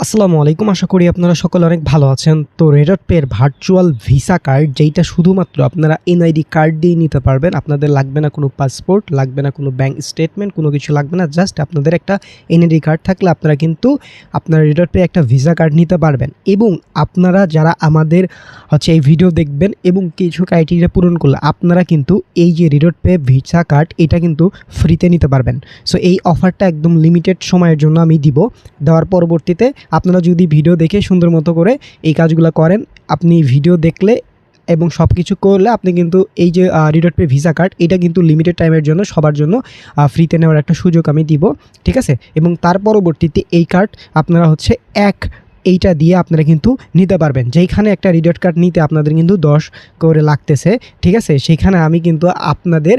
আসসালামু আলাইকুম। আশা করি আপনারা সকলে অনেক ভালো আছেন। তো রেডট পে এর ভার্চুয়াল ভিসা কার্ড যেইটা শুধুমাত্র আপনারা এনআইডি কার্ড দিয়ে নিতে পারবেন। আপনাদের লাগবে না কোনো পাসপোর্ট, লাগবে না কোনো ব্যাংক স্টেটমেন্ট, কোনো কিছু লাগবে না। জাস্ট আপনাদের একটা এনআইডি কার্ড থাকলে আপনারা কিন্তু আপনার রেডট পে একটা ভিসা কার্ড নিতে পারবেন। এবং আপনারা যারা আমাদের এই ভিডিও দেখবেন এবং কিছু ক্রাইটেরিয়া পূরণ করলে আপনারা কিন্তু এই যে রেডট পে ভিসা কার্ড এটা কিন্তু ফ্রিতে নিতে পারবেন। সো এই অফারটা একদম লিমিটেড সময়ের জন্য আমি দিব। দেওয়ার পরবর্তীতে আপনারা যদি ভিডিও দেখে সুন্দর মতো করে এই কাজগুলো করেন, আপনি ভিডিও দেখলে এবং সব কিছু করলে আপনি কিন্তু এই যে রেডট পে ভিসা কার্ড এটা কিন্তু লিমিটেড টাইমের জন্য সবার জন্য ফ্রিতে নেওয়ার একটা সুযোগ আমি দিব, ঠিক আছে। এবং তার পরবর্তীতে এই কার্ড আপনারা এইটা দিয়ে আপনারা কিন্তু নিতে পারবেন। যেইখানে একটা রেডট কার্ড নিতে আপনাদের কিন্তু 10 করে লাগতেছে, ঠিক আছে, সেইখানে আমি কিন্তু আপনাদের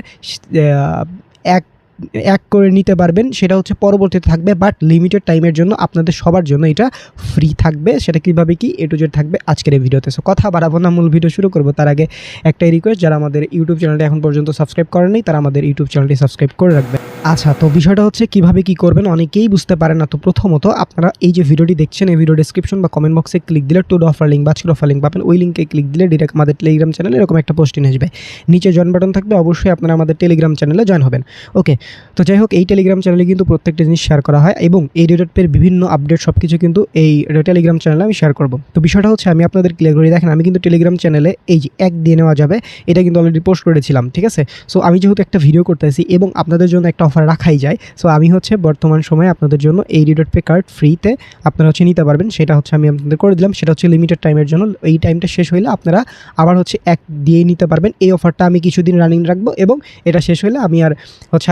এক করে নিতে পারবেন। সেটা পরবর্তীতে থাকবে, বাট লিমিটেড টাইমের জন্য আপনাদের সবার জন্য এটা ফ্রি থাকবে। সেটা কীভাবে কি A to Z থাকবে আজকের এই ভিডিওতে। সো কথা বাড়াবো না, মূল ভিডিও শুরু করবো। তার আগে একটাই রিকোয়েস্ট, যারা আমাদের ইউটিউব চ্যানেলটি এখন পর্যন্ত সাবস্ক্রাইব করেননি তারা আমাদের ইউটিউব চ্যানেলটি সাবস্ক্রাইব করে রাখবেন। আচ্ছা, তো বিষয়টা কীভাবে কি করবেন অনেকেই বুঝতে পারেন না। তো প্রথমত আপনারা এই যে ভিডিওটি দেখছেন, এই ভিডিও ডেসক্রিপশন বা কমেন্ট বক্সে ক্লিক দিলে টুড অফার লিঙ্ক বা আজকের অফার লিঙ্ক পাবেন। ওই লিঙ্কে ক্লিক দিলে ডিরেক্ট আমাদের টেলিগ্রাম চ্যানেলে এরকম একটা পোস্টিং আসবে। নিচে জয়েন বাটন থাকবে, অবশ্যই আপনারা আমাদের টেলিগ্রাম চ্যানেলে জয়েন হবেন। ওকে, তো যাই হোক, এই টেলিগ্রাম চ্যানেলে কিন্তু প্রত্যেকটা জিনিস শেয়ার করা হয় এবং এই রেডট পের বিভিন্ন আপডেট সব কিছু কিন্তু এই টেলিগ্রাম চ্যানেলে আমি শেয়ার করব। তো বিষয়টা আমি আপনাদের ক্লিয়ার করে দেখেন, আমি কিন্তু টেলিগ্রাম চ্যানেলে এই যে এক দিয়ে নেওয়া যাবে এটা কিন্তু অলরেডি পোস্ট করেছিলাম, ঠিক আছে। সো আমি যেহেতু একটা ভিডিও করতেছি এবং আপনাদের জন্য একটা অফার রাখাই যায়, সো আমি বর্তমান সময়ে আপনাদের জন্য এই রেডট পে কার্ড ফ্রিতে আপনারা নিতে পারবেন। সেটা আমি আপনাদের করে দিলাম। সেটা লিমিটেড টাইমের জন্য। এই টাইমটা শেষ হইলে আপনারা আবার এক দিয়ে নিতে পারবেন। এই অফারটা আমি কিছুদিন রানিং রাখবো এবং এটা শেষ হলে আমি আর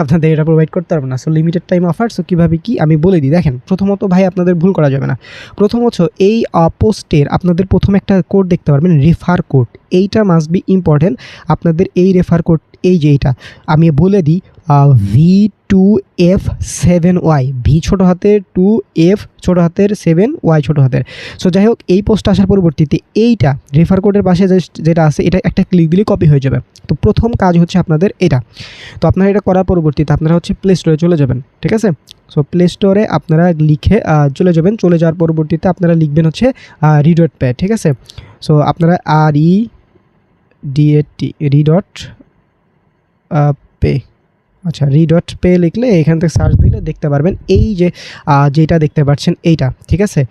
আপনাদের এটা প্রোভাইড করতে পারবো না। So limited time offer. So কীভাবে কি আমি বলে দিই, দেখেন। প্রথমত ভাই আপনাদের ভুল করা যাবে না। প্রথমত এই পোস্টের আপনাদের প্রথমে একটা কোড দেখতে পারবেন, রেফার কোড। এইটা মাস্ট বি ইম্পর্টেন্ট। আপনাদের এই রেফার কোড, এই যে এইটা আমি বলে দিই, V2F7Y, ভি ছোটো হাতের 2F ছোটো হাতের 7Y ছোটো হাতের। সো যাই হোক, এই পোস্ট আসার পরবর্তীতে এইটা রেফার কোডের পাশে যেটা আছে এটা একটা ক্লিক দিলে কপি হয়ে যাবে। তো প্রথম কাজ আপনাদের এটা। তো আপনারা এটা করার পরবর্তীতে আপনারা প্লে স্টোরে চলে যাবেন, ঠিক আছে। সো প্লে স্টোরে আপনারা লিখে চলে যাবেন। চলে যাওয়ার পরবর্তীতে আপনারা লিখবেন রেডট পে, ঠিক আছে। সো আপনারা REDOT রেডট পে, আচ্ছা, রেডট পে লিখলে এখান থেকে সার্চ দিলে দেখতে পারবেন এই যে যেটা দেখতে পাচ্ছেন এইটা, ঠিক আছে।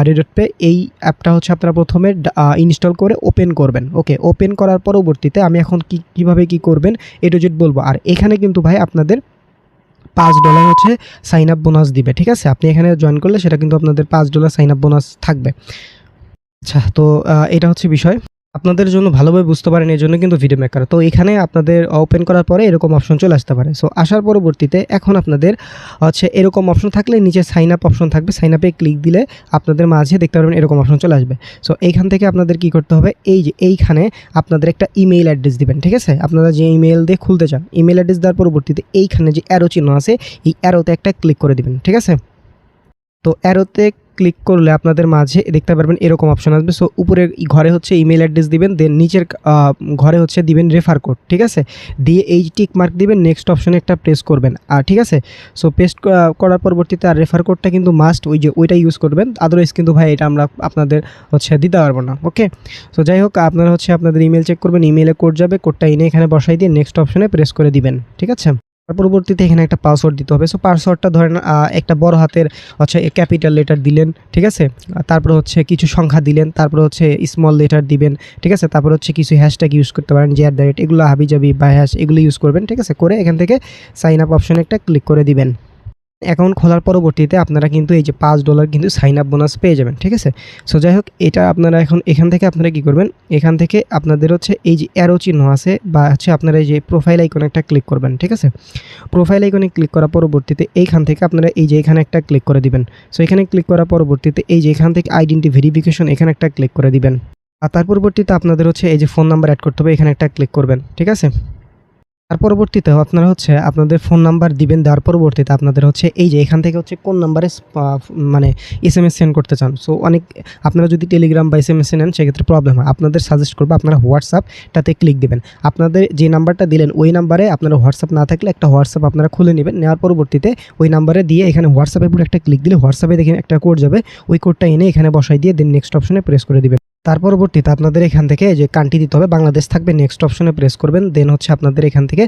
রেডট পে এই অ্যাপটা আপনারা প্রথমে ইনস্টল করে ওপেন করবেন। ওকে, ওপেন করার পরবর্তীতে আমি এখন কীভাবে কি করবেন A to Z বলবো। আর এখানে কিন্তু ভাই আপনাদের $5 সাইন আপ বোনাস দিবে, ঠিক আছে। আপনি এখানে জয়েন করলে সেটা কিন্তু আপনাদের $5 সাইন আপ বোনাস থাকবে। আচ্ছা, তো এটা বিষয় আপনাদের জন্য ভালোভাবে বুঝতে পারেন, এই জন্য কিন্তু ভিডিও মেকার। তো এখানে আপনাদের ওপেন করার পরে এরকম অপশন চলে আসতে পারে। সো আসার পরবর্তীতে এখন আপনাদের এরকম অপশন থাকলে নিচে সাইন আপ অপশন থাকবে। সাইন আপে ক্লিক দিলে আপনাদের মাঝে দেখতে পারবেন এরকম অপশন চলে আসবে। সো এইখান থেকে আপনাদের কি করতে হবে, এই যে এইখানে আপনাদের একটা ইমেইল অ্যাড্রেস দিবেন, ঠিক আছে। আপনারা যে ইমেইল দিয়ে খুলতে চান, ইমেইল অ্যাড্রেস দেওয়ার পরবর্তীতে এইখানে যে অ্যারো চিহ্ন আছে এই অ্যারোতে একটা ক্লিক করে দিবেন, ঠিক আছে। তো অ্যারোতে ক্লিক করলে আপনাদের মাঝে দেখতে পারবেন এরকম অপশন আসবে। সো উপরের ঘরে ইমেল অ্যাড্রেস দিবেন, দেন নিচের ঘরে দিবেন রেফার কোড, ঠিক আছে। দিয়ে এই টিক মার্ক দিবেন, নেক্সট অপশনে একটা প্রেস করবেন, আর ঠিক আছে। সো পেস্ট করার পরবর্তীতে আর রেফার কোডটা কিন্তু মাস্ট ওইটা ইউজ করবেন, আদারওয়াইজ কিন্তু ভাই এটা আমরা আপনাদের দিতে পারবো না। ওকে, সো যাই হোক, আপনারা আপনাদের ইমেল চেক করবেন, ইমেলে কোড যাবে, কোডটা এনে এখানে বসাই দিয়ে নেক্সট অপশনে প্রেস করে দিবেন, ঠিক আছে। পরবর্তীতে এখানে একটা পাসওয়ার্ড দিতে হবে। সো পাসওয়ার্ডটা ধরেন একটা বড় হাতের ক্যাপিটাল লেটার দিলেন, ঠিক আছে। তারপর কিছু সংখ্যা দিলেন, তারপর স্মল লেটার দিবেন, ঠিক আছে। তারপর কিছু হ্যাশট্যাগ ইউজ করতে পারেন, @, এগুলো হাবিজাবি বা হ্যাশ এগুলো ইউজ করবেন, ঠিক আছে। করে এখান থেকে সাইন আপ অপশনে একটা ক্লিক করে দিবেন। অ্যাকাউন্ট খোলার পরবর্তীতে আপনারা কিন্তু এই যে $5 কিন্তু সাইন আপ বোনাস পেয়ে যাবেন, ঠিক আছে। সো যাই হোক, এটা আপনারা এখান থেকে আপনারা কী করবেন, এখান থেকে আপনাদের এই যে অ্যারো চিহ্ন আছে বা আপনারা এই যে প্রোফাইল আইকনে একটা ক্লিক করবেন, ঠিক আছে। প্রোফাইল আইকনে ক্লিক করার পরবর্তীতে এইখান থেকে আপনারা এই যে এখানে একটা ক্লিক করে দিবেন। সো এখানে ক্লিক করার পরবর্তীতে এই যে এখান থেকে আইডেন্টি ভেরিফিকেশন এখানে একটা ক্লিক করে দিবেন। আর তার পরবর্তীতে আপনাদের এই যে ফোন নাম্বার অ্যাড করতে হবে, এখানে একটা ক্লিক করবেন, ঠিক আছে। তার পরবর্তীতে আপনারা হচ্ছে আপনাদের ফোন নাম্বার দিবেন। দেওয়ার পরবর্তীতে আপনাদের হচ্ছে এই যে এখান থেকে হচ্ছে কোন নাম্বারে মানে এসএমএস সেন্ড করতে চান। সো অনেক আপনারা যদি টেলিগ্রাম বা এসএমএস নেন সেক্ষেত্রে প্রবলেম হয়। আপনাদের সাজেস্ট করবো আপনারা হোয়াটসঅ্যাপটাতে ক্লিক দিবেন। আপনাদের যে নাম্বারটা দিলেন ওই নাম্বারে আপনারা হোয়াটসঅ্যাপ না থাকলে একটা হোয়াটসঅ্যাপ আপনারা খুলে নেবেন। নেওয়ার পরবর্তীতে ওই নাম্বারে দিয়ে এখানে হোয়াটসঅ্যাপের উপর একটা ক্লিক দিলে হোয়াটসঅ্যাপে দেখেন একটা কোড যাবে, ওই কোডটা এনে এখানে বসাই দিয়ে দেন নেক্সট অপশনে প্রেস করে দিবেন। তার পরবর্তীতে আপনাদের এখান থেকে যে কান্ট্রি দিতে হবে, বাংলাদেশ থাকবে, নেক্সট অপশনে প্রেস করবেন। দেন হচ্ছে আপনাদের এখান থেকে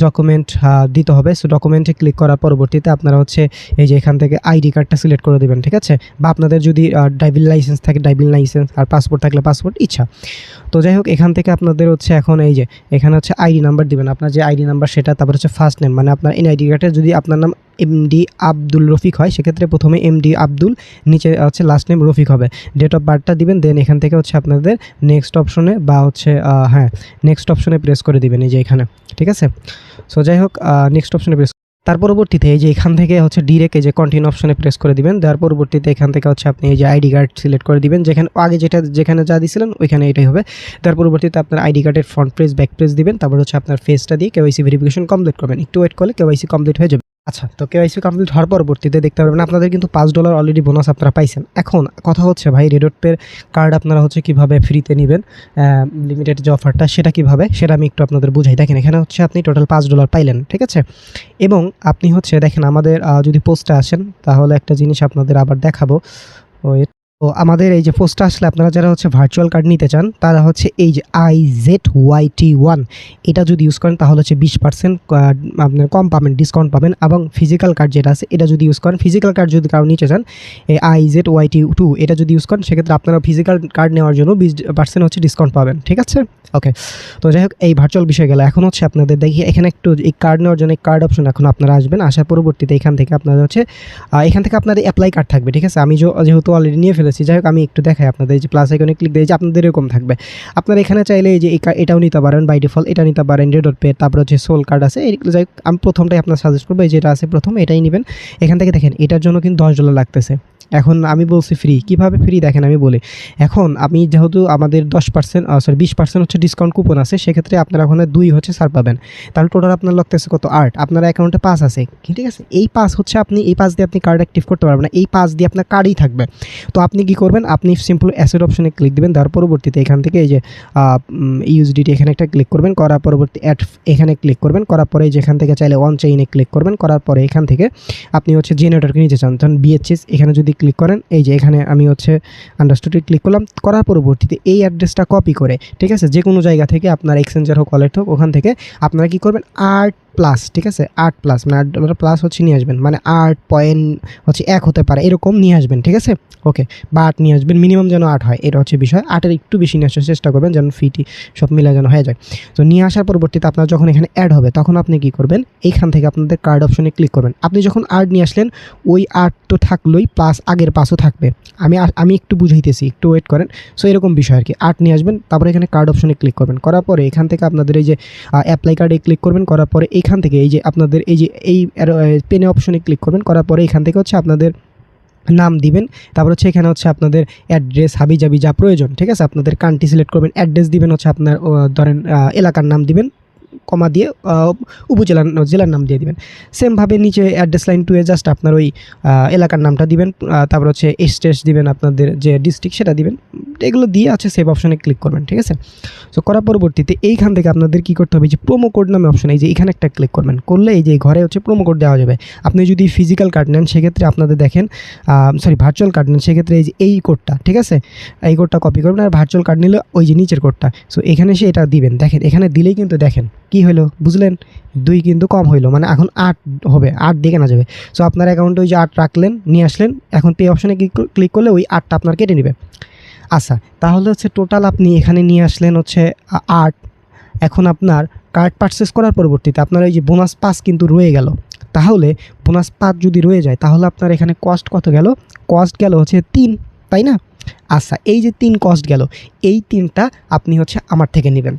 ডকুমেন্ট দিতে হবে। সো ডকুমেন্টে ক্লিক করার পরবর্তীতে আপনারা হচ্ছে এই যে এখান থেকে আইডি কার্ডটা সিলেক্ট করে দেবেন, ঠিক আছে। বা আপনাদের যদি ড্রাইভিং লাইসেন্স থাকে ড্রাইভিং লাইসেন্স, আর পাসপোর্ট থাকলে পাসপোর্ট, ইচ্ছা। তো যাই হোক এখান থেকে আপনাদের হচ্ছে এখন এই যে এখানে হচ্ছে আইডি নাম্বার দিবেন, আপনার যে আইডি নাম্বার সেটা। তারপর হচ্ছে ফার্স্ট নেম, মানে আপনার এনআইডি কার্ডে যদি আপনার নাম এমডি আব্দুল রফিক হয় সেক্ষেত্রে প্রথমে এমডি আব্দুল, নিচে হচ্ছে লাস্ট নেম রফিক হবে। ডেট অফ বার্থটা দিবেন। দেন এখান থেকে হচ্ছে আপনাদের নেক্সট অপশনে বা হচ্ছে নেক্সট অপশনে প্রেস করে দিবেন এই যে এখানে, ঠিক আছে। সো যাই হোক নেক্সট অপশনে প্রেস, তার পরবর্তীতে এই যে এখান থেকে হচ্ছে ডিরেক্ট এই যে কন্টিনিউ অপশনে প্রেস করে দিবেন। দেওয়ার পরবর্তীতে এখান থেকে হচ্ছে আপনি এই যে আইডি কার্ড সিলেক্ট করে দিবেন, যেখানে আগে যেখানে যা দিয়েছিলেন ওইখানে এটাই হবে। তার পরবর্তীতে আপনার আইডি কার্ডের ফ্রন্ট পেজ ব্যাক পেজ দিবেন। তারপর হচ্ছে আপনার ফেসটা দিয়ে কেওয়াইসি ভেরিফিকেশন কমপ্লিট করবেন। একটু ওয়েট করলে কেওয়াইসি কমপ্লিট হয়ে যাবে। আচ্ছা, তো কেওয়াইসি কমপ্লিট হওয়ার পরবর্তীতে দেখতে পারবেন আপনাদের কিন্তু $5 অলরেডি বোনাস আপনারা পাইছেন। এখন কথা হচ্ছে ভাই রেডট পের কার্ড আপনারা হচ্ছে কীভাবে ফ্রিতে নেবেন, লিমিটেড যে অফারটা সেটা কীভাবে, সেটা আমি একটু আপনাদের বুঝাই। দেখেন এখানে হচ্ছে আপনি টোটাল $5 পাইলেন, ঠিক আছে। এবং আপনি হচ্ছে দেখেন আমাদের যদি পোস্টে আসেন তাহলে একটা জিনিস আপনাদের আবার দেখাবো। তো আমাদের এই যে পোস্টটা আসলে আপনারা যারা হচ্ছে ভার্চুয়াল কার্ড নিতে চান তারা হচ্ছে এই যে IZYT1 এটা যদি ইউজ করেন তাহলে হচ্ছে 20% আপনার কম পাবেন, ডিসকাউন্ট পাবেন। এবং ফিজিক্যাল কার্ড যেটা আছে এটা যদি ইউজ করেন, ফিজিক্যাল কার্ড যদি কারো নিতে চান এই IZYT2 এটা যদি ইউজ করেন সেক্ষেত্রে আপনারা ফিজিক্যাল কার্ড নেওয়ার জন্য 20% হচ্ছে ডিসকাউন্ট পাবেন, ঠিক আছে। ওকে, তো যাই হোক এই ভার্চুয়াল বিষয় গেল। এখন হচ্ছে আপনাদের দেখি এখানে একটু এই কার্ড নেওয়ার জন্য কার্ড অপশন এখন আপনারা আসবেন। আসার পরবর্তীতে এখান থেকে আপনাদের হচ্ছে এখান থেকে আপনাদের অ্যাপ্লাই কার্ড থাকবে, ঠিক আছে। আমি যেহেতু অলরেডি নিয়ে ফেলেছি, যাই হোক আমি একটু দেখাই আপনাদের। এই যে প্লাস আইকনে ক্লিক দিয়ে যে আপনাদের এরকম থাকবে। আপনারা এখানে চাইলে এই যে এটাও নিতে পারেন বাই ডিফল্ট, এটা নিতে পারেন রেডট পে। তারপর হচ্ছে সোল কার্ড আছে, এইগুলো যাই হোক আমি প্রথমটাই আপনার সাজেস্ট করবো, এই যেটা আছে প্রথম এটাই নেবেন। এখান থেকে দেখেন এটার জন্য কিন্তু $10 লাগতেছে। এখন আমি বলছি ফ্রি, কীভাবে ফ্রি দেখেন আমি বলি। এখন আমি যেহেতু আমাদের 20% হচ্ছে ডিসকাউন্ট কুপন আছে, সেক্ষেত্রে আপনারা ওখানে 2 হচ্ছে ছাড় পাবেন। তাহলে টোটাল আপনার লাগতেছে কত 8, আপনার অ্যাকাউন্টে 5 আছে, ঠিক আছে। এই 5 হচ্ছে আপনি এই 5 দিয়ে আপনি কার্ড অ্যাক্টিভ করতে পারবেন না, এই 5 দিয়ে আপনার কার্ডই থাকবে। তো আপনি কি করবেন, আপনি সিম্পল অ্যাসেট অপশনে ক্লিক দিবেন। তার পরবর্তীতে এখান থেকে এই যে ইউএসডিটি এখানে একটা ক্লিক করবেন, করার পরবর্তী অ্যাড এখানে ক্লিক করবেন, করার পরে যেখান থেকে চাইলে অন চেইনে ক্লিক করবেন, করার পরে এখান থেকে আপনি হচ্ছে জেনারেটরকে নিতে চান তখন BHS এখানে যদি ক্লিক করেন, এই যে এখানে আমি হচ্ছে আন্ডারস্টুডে ক্লিক করলাম। করার পরবর্তীতে এই অ্যাড্রেসটা কপি করে, ঠিক আছে, যে কোনো জায়গা থেকে আপনার এক্সচেঞ্জার হোক ওয়ালেট হোক ওখান থেকে আপনারা কী করবেন 8+, ঠিক আছে, 8+ মানে $8+ হচ্ছে নিয়ে আসবেন, মানে 8.1 হতে পারে এরকম নিয়ে আসবেন, ঠিক আছে। ওকে, বা 8 নিয়ে আসবেন, মিনিমাম যেন 8 হয়, এটা হচ্ছে বিষয়। 8-এর একটু বেশি নিয়ে আসার চেষ্টা করবেন যেন ফিটি সব মিলে যেন হয়ে যায়। তো নিয়ে আসার পরবর্তীতে আপনার যখন এখানে অ্যাড হবে তখন আপনি কী করবেন, এইখান থেকে আপনাদের কার্ড অপশনে ক্লিক করবেন। আপনি যখন 8 নিয়ে আসলেন ওই 8 তো থাকলোই, প্লাস আগের 5ও থাকবে। আমি একটু বুঝাইতেছি, একটু ওয়েট করেন। সো এরকম বিষয় আর কি। 8 নিয়ে আসবেন, তারপরে এখানে কার্ড অপশনে ক্লিক করবেন, করার পরে এখান থেকে আপনাদের এই যে অ্যাপ্লাই কার্ডে ক্লিক করবেন, করার পরে এখান থেকে এই যে আপনাদের এই যে এই পেনে অপশনে ক্লিক করবেন, করার পরে এখান থেকে হচ্ছে আপনাদের নাম দিবেন। তারপর হচ্ছে এখানে হচ্ছে আপনাদের অ্যাড্রেস হাবিজাবি যা প্রয়োজন, ঠিক আছে। আপনাদের কান্ট্রি সিলেক্ট করবেন, অ্যাড্রেস দিবেন হচ্ছে আপনার ধরেন এলাকার নাম দিবেন, কমা দিয়ে জেলার নাম দিয়ে দিবেন। সেমভাবে নিচে অ্যাড্রেস লাইন 2-এ জাস্ট আপনার ওই এলাকার নামটা দিবেন, তারপর হচ্ছে স্টেট দিবেন, আপনাদের যে ডিস্ট্রিক্ট সেটা দিবেন। এগুলো দিয়ে আছে সেভ অপশনে ক্লিক করবেন, ঠিক আছে। সো করার পরবর্তীতে এইখান থেকে আপনাদের কী করতে হবে, যে প্রোমো কোড নামে অপশন, এই যে এখানে একটা ক্লিক করবেন, করলে এই যে ঘরে হচ্ছে প্রোমো কোড দেওয়া যাবে। আপনি যদি ফিজিক্যাল কার্ড নেন সেক্ষেত্রে আপনাদের দেখেন ভার্চুয়াল কার্ড নেন সেক্ষেত্রে এই যে এই কোডটা, ঠিক আছে, এই কোডটা কপি করবেন। আর ভার্চুয়াল কার্ড নিলে ওই যে নিচের কোডটা, সো এখানে সে এটা দিবেন। দেখেন এখানে দিলেই কিন্তু দেখেন কি হলো বুঝলেন, 2 কিন্তু কম হইলো, মানে এখন 8 হবে, 8 দিয়ে কেনা যাবে। সো আপনার অ্যাকাউন্টে ওই যে 8 রাখলেন, নিয়ে আসলেন, এখন পে অপশনে ক্লিক করলে ওই 8টা আপনার কেটে নেবে। আচ্ছা, তাহলে হচ্ছে টোটাল আপনি এখানে নিয়ে আসলেন হচ্ছে 8। এখন আপনার কার্ড পারচেস করার পরবর্তীতে আপনার এই যে বোনাস 5 কিন্তু রয়ে গেল। তাহলে বোনাস 5 যদি রয়ে যায় তাহলে আপনার এখানে কস্ট কত গেল, কস্ট গেল হচ্ছে 3, তাই না। আচ্ছা, এই যে 3 কস্ট গেল, এই 3টা আপনি হচ্ছে আমার থেকে নেবেন।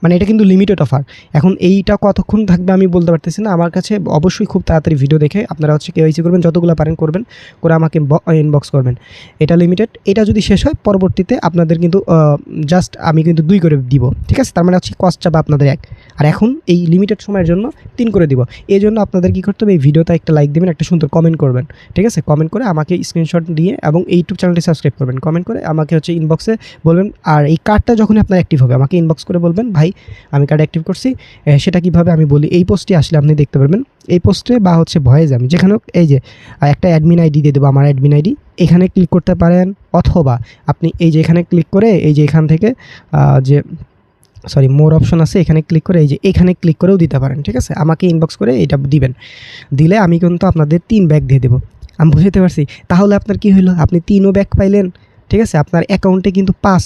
মানে এটা কিন্তু লিমিটেড অফার। এখন এইটা কতক্ষণ থাকবে আমি বলতে পারতেছি না, আমার কাছে অবশ্যই খুব তাড়াতাড়ি ভিডিও দেখে আপনারা হচ্ছে কেওয়াইসি করবেন, যতগুলো পারেন করবেন, করে আমাকে ইনবক্স করবেন। এটা লিমিটেড, এটা যদি শেষ হয় পরবর্তীতে আপনাদের কিন্তু জাস্ট আমি কিন্তু 2 করে দিব, ঠিক আছে? তার মানে হচ্ছে কস্ট যাবে আপনাদের 1, আর এখন এই লিমিটেড সময়ের জন্য 3 করে দিব। এই জন্য আপনাদের কী করতে হবে, এই ভিডিওতে একটা লাইক দেবেন, একটা সুন্দর কমেন্ট করবেন, ঠিক আছে? কমেন্ট করে আমাকে স্ক্রিনশট দিয়ে এবং এই ইউটিউব চ্যানেলটি সাবস্ক্রাইব করবেন, কমেন্ট করে আমাকে হচ্ছে ইনবক্সে বলবেন। আর এই কার্ডটা যখনই আপনার অ্যাক্টিভ হবে আমাকে ইনবক্স করে বলবেন, ভাই আমি কার্ড অ্যাক্টিভ করছি, সেটা কীভাবে আমি বলি। এই পোস্টে আসলে আপনি দেখতে পারবেন, এই পোস্টে বা হচ্ছে ভয়েস আমি যেখানে এই যে একটা অ্যাডমিন আইডি দিয়ে দেবো, আমার অ্যাডমিন আইডি, এখানে ক্লিক করতে পারেন, অথবা আপনি এই যে এখানে ক্লিক করে এই যে এখান থেকে যে মোর অপশন আছে, এখানে ক্লিক করে এই যে এখানে ক্লিক করেও দিতে পারেন, ঠিক আছে? আমাকে ইনবক্স করে এটা দিবেন, দিলে আমি কিন্তু আপনাদের 3 ব্যাগ দিয়ে দেবো। আমি বুঝতে পারছি। তাহলে আপনার কি হলো, আপনি 3ও ব্যাগ পাইলেন, ঠিক আছে? আপনার অ্যাকাউন্টে কিন্তু 5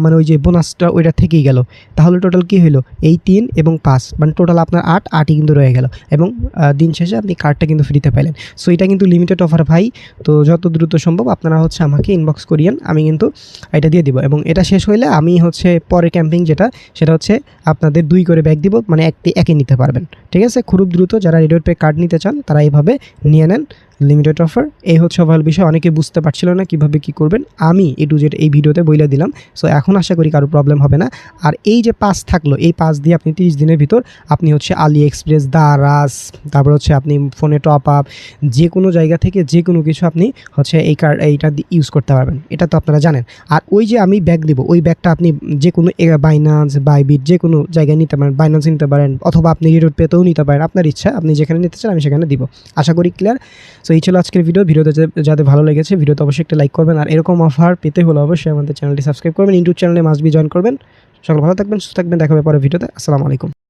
মানে ওই যে বোনাসটা ওইটা থেকেই গেল। তাহলে টোটাল কী হলো, এই 3 এবং 5 মানে টোটাল আপনার 8ই কিন্তু রয়ে গেল, এবং দিন শেষে আপনি কার্ডটা কিন্তু ফ্রিতে পাইলেন। সো এটা কিন্তু লিমিটেড অফার ভাই। তো যত দ্রুত সম্ভব আপনারা হচ্ছে আমাকে ইনবক্স করিয়েন, আমি কিন্তু এটা দিয়ে দিব। এবং এটা শেষ হইলে আমি হচ্ছে পরে ক্যাম্পিং যেটা, সেটা হচ্ছে আপনাদের 2 করে ব্যাগ দিব, মানে একে নিতে পারবেন, ঠিক আছে? খুব দ্রুত যারা রেডিওর পে কার্ড নিতে চান তারা এইভাবে নিয়ে নেন, লিমিটেড অফার। এই হচ্ছে ওভারঅল বিষয়। অনেকে বুঝতে পারছিল না কীভাবে কী করবেন, আমি A to Z এই ভিডিওতে বলে দিলাম। সো এখন আশা করি কারো প্রবলেম হবে না। আর এই যে পাস থাকলো, এই পাস দিয়ে আপনি 30 দিনের ভিতর আপনি হচ্ছে আলি এক্সপ্রেস, দারাজ, তারপর হচ্ছে আপনি ফোনে টপ আপ, যে কোনো জায়গা থেকে যে কোনো কিছু আপনি হচ্ছে এইটা ইউজ করতে পারবেন। এটা তো আপনারা জানেন। আর ওই যে আমি ব্যাগ দিব, ওই ব্যাগটা আপনি যে কোনো বাইন্যান্স, বাইবিট, যে কোনো জায়গায় নিতে পারেন, বাইন্যান্স নিতে পারেন, অথবা আপনি রেডিওর পেতেও নিতে পারেন, আপনার ইচ্ছা, আপনি যেখানে নিতে চান আমি সেখানে দিব। আশা করি ক্লিয়ার। সো এই ছিল আজকের ভিডিওতে যাদের ভালো লেগেছে ভিডিওতে অবশ্যই একটা লাইক করবেন, আর এরকম অফার পেতে হলে অবশ্যই আমাদের চ্যানেলটি সাবস্ক্রাইব করবেন, ইউটিউব চ্যানেলে মাস্ট বি জয়েন করবেন। সকল ভালো থাকবেন, সুস্থ থাকবেন, দেখা হবে পরের ভিডিওতে। আসসালামু আলাইকুম।